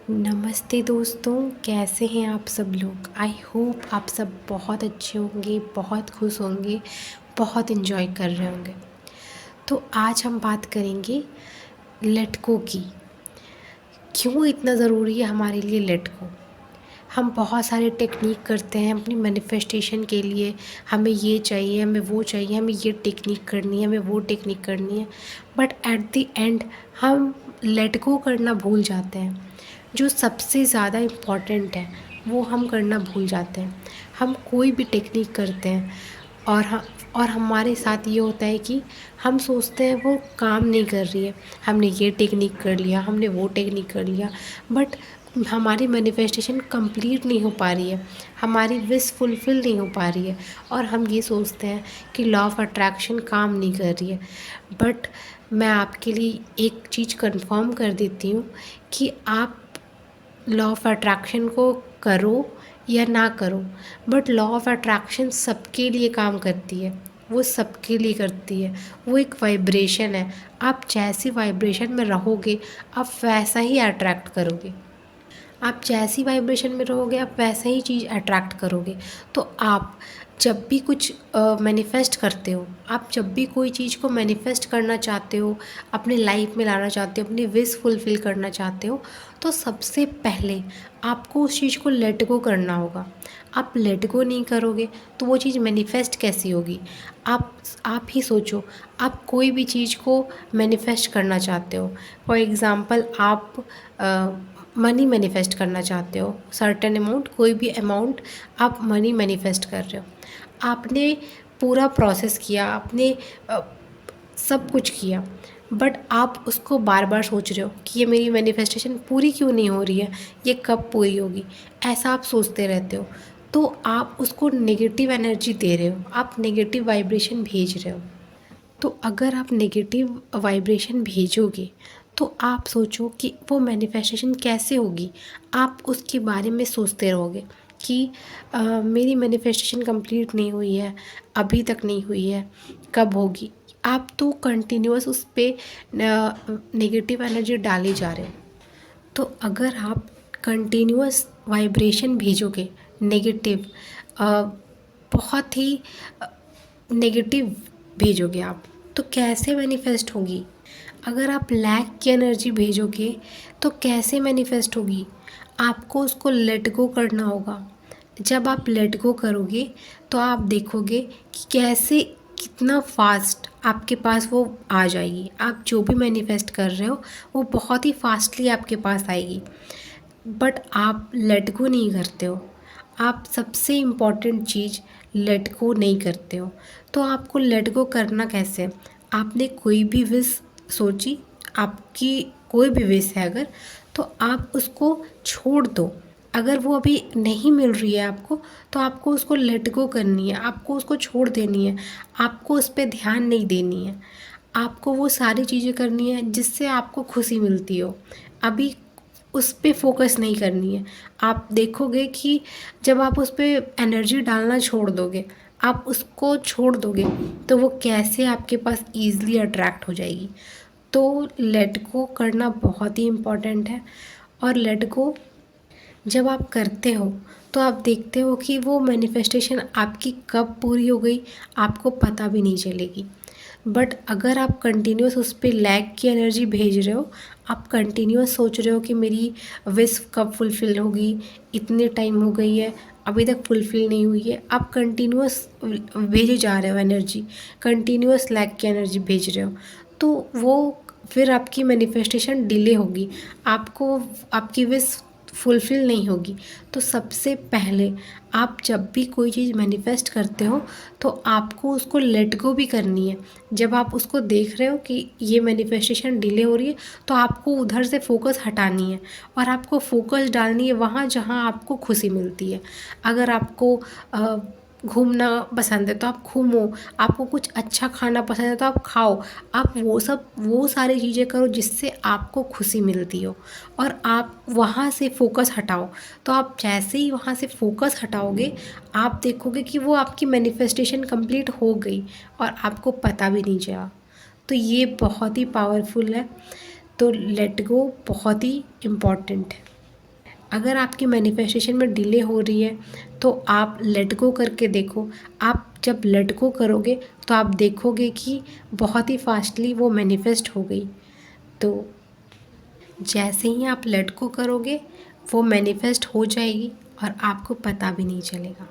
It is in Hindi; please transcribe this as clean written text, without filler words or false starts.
नमस्ते दोस्तों, कैसे हैं आप सब लोग। आई होप आप सब बहुत अच्छे होंगे, बहुत खुश होंगे, बहुत इन्जॉय कर रहे होंगे। तो आज हम बात करेंगे लेट गो की। क्यों इतना ज़रूरी है हमारे लिए लेट गो। हम बहुत सारे टेक्निक करते हैं अपनी मैनिफेस्टेशन के लिए। हमें ये चाहिए, हमें वो चाहिए, हमें ये टेक्निक करनी है, हमें वो टेक्निक करनी है। बट एट द एंड हम लेट गो करना भूल जाते हैं। जो सबसे ज़्यादा इम्पॉर्टेंट है वो हम करना भूल जाते हैं। हम कोई भी टेक्निक करते हैं और हमारे साथ ये होता है कि हम सोचते हैं वो काम नहीं कर रही है। हमने ये टेक्निक कर लिया, हमने वो टेक्निक कर लिया, बट हमारी मैनिफेस्टेशन कंप्लीट नहीं हो पा रही है, हमारी विश फुलफ़िल नहीं हो पा रही है। और हम ये सोचते हैं कि लॉ ऑफ अट्रैक्शन काम नहीं कर रही है। बट मैं आपके लिए एक चीज़ कंफर्म कर देती हूँ कि आप लॉ ऑफ अट्रैक्शन को करो या ना करो, बट लॉ ऑफ अट्रैक्शन सबके लिए काम करती है। वो सबके लिए करती है। वो एक वाइब्रेशन है। आप जैसी वाइब्रेशन में रहोगे आप वैसा ही अट्रैक्ट करोगे। आप जैसी वाइब्रेशन में रहोगे आप वैसा ही चीज़ अट्रैक्ट करोगे। तो आप जब भी कुछ मैनिफेस्ट करते हो, आप जब भी कोई चीज़ को मैनिफेस्ट करना चाहते हो, अपने लाइफ में लाना चाहते हो, अपनी विश फुलफ़िल करना चाहते हो, तो सबसे पहले आपको उस चीज़ को लेट गो करना होगा। आप लेट गो नहीं करोगे तो वो चीज़ मैनिफेस्ट कैसी होगी। आप ही सोचो, आप कोई भी चीज़ को मैनिफेस्ट करना चाहते हो। फॉर एग्ज़ाम्पल आप मनी मैनिफेस्ट करना चाहते हो, सर्टेन अमाउंट, कोई भी अमाउंट आप मनी मैनिफेस्ट कर रहे हो। आपने पूरा प्रोसेस किया, आपने सब कुछ किया, बट आप उसको बार बार सोच रहे हो कि ये मेरी मैनिफेस्टेशन पूरी क्यों नहीं हो रही है, ये कब पूरी होगी। ऐसा आप सोचते रहते हो, तो आप उसको नेगेटिव एनर्जी दे रहे हो, आप नेगेटिव वाइब्रेशन भेज रहे हो। तो अगर आप नेगेटिव वाइब्रेशन भेजोगे तो आप सोचो कि वो मैनिफेस्टेशन कैसे होगी। आप उसके बारे में सोचते रहोगे कि मेरी मैनिफेस्टेशन कंप्लीट नहीं हुई है, अभी तक नहीं हुई है, कब होगी। आप तो कंटिन्यूअस उस पर नेगेटिव एनर्जी डाले जा रहे हो। तो अगर आप कंटिन्यूअस वाइब्रेशन भेजोगे नेगेटिव, बहुत ही नेगेटिव भेजोगे आप, तो कैसे मैनिफेस्ट होगी। अगर आप लैक की एनर्जी भेजोगे तो कैसे मैनिफेस्ट होगी। आपको उसको लेट गो करना होगा। जब आप लेट गो करोगे तो आप देखोगे कि कैसे, कितना फास्ट आपके पास वो आ जाएगी। आप जो भी मैनिफेस्ट कर रहे हो वो बहुत ही फास्टली आपके पास आएगी। बट आप लेट गो नहीं करते हो। आप सबसे इम्पॉर्टेंट चीज़ लेट गो नहीं करते हो। तो आपको लेट गो करना कैसे। आपने कोई भी विश सोची, आपकी कोई भी विश है अगर, तो आप उसको छोड़ दो। अगर वो अभी नहीं मिल रही है आपको, तो आपको उसको लेट गो करनी है, आपको उसको छोड़ देनी है, आपको उस पर ध्यान नहीं देनी है। आपको वो सारी चीज़ें करनी है जिससे आपको खुशी मिलती हो। अभी उस पे फ़ोकस नहीं करनी है। आप देखोगे कि जब आप उस पे एनर्जी डालना छोड़ दोगे, आप उसको छोड़ दोगे, तो वो कैसे आपके पास ईज़िली अट्रैक्ट हो जाएगी। तो लेट गो करना बहुत ही इम्पॉर्टेंट है। और लेट गो जब आप करते हो तो आप देखते हो कि वो मैनिफेस्टेशन आपकी कब पूरी हो गई आपको पता भी नहीं चलेगी। बट अगर आप कंटिन्यूस उस पर लैक की एनर्जी भेज रहे हो, आप कंटिन्यूस सोच रहे हो कि मेरी विश कब फुलफ़िल होगी, इतने टाइम हो गई है अभी तक फुलफ़िल नहीं हुई है, आप कंटिन्यूस भेजे जा रहे हो एनर्जी, कंटिन्यूस लैक की एनर्जी भेज रहे हो, तो वो फिर आपकी मैनिफेस्टेशन डिले होगी, आपको आपकी विश फुलफ़िल नहीं होगी। तो सबसे पहले आप जब भी कोई चीज़ मैनिफेस्ट करते हो तो आपको उसको लेट गो भी करनी है। जब आप उसको देख रहे हो कि ये मैनिफेस्टेशन डिले हो रही है, तो आपको उधर से फ़ोकस हटानी है और आपको फ़ोकस डालनी है वहाँ जहाँ आपको खुशी मिलती है। अगर आपको घूमना पसंद है तो आप घूमो, आपको कुछ अच्छा खाना पसंद है तो आप खाओ। आप वो सारी चीज़ें करो जिससे आपको खुशी मिलती हो और आप वहाँ से फ़ोकस हटाओ। तो आप जैसे ही वहाँ से फ़ोकस हटाओगे, आप देखोगे कि वो आपकी मैनिफेस्टेशन कंप्लीट हो गई और आपको पता भी नहीं चला। तो ये बहुत ही पावरफुल है। तो लेट गो बहुत ही इम्पॉर्टेंट है। अगर आपकी मैनिफेस्टेशन में डिले हो रही है तो आप लेट गो करके देखो। आप जब लेट गो करोगे तो आप देखोगे कि बहुत ही फास्टली वो मैनिफेस्ट हो गई। तो जैसे ही आप लेट गो करोगे वो मैनिफेस्ट हो जाएगी और आपको पता भी नहीं चलेगा।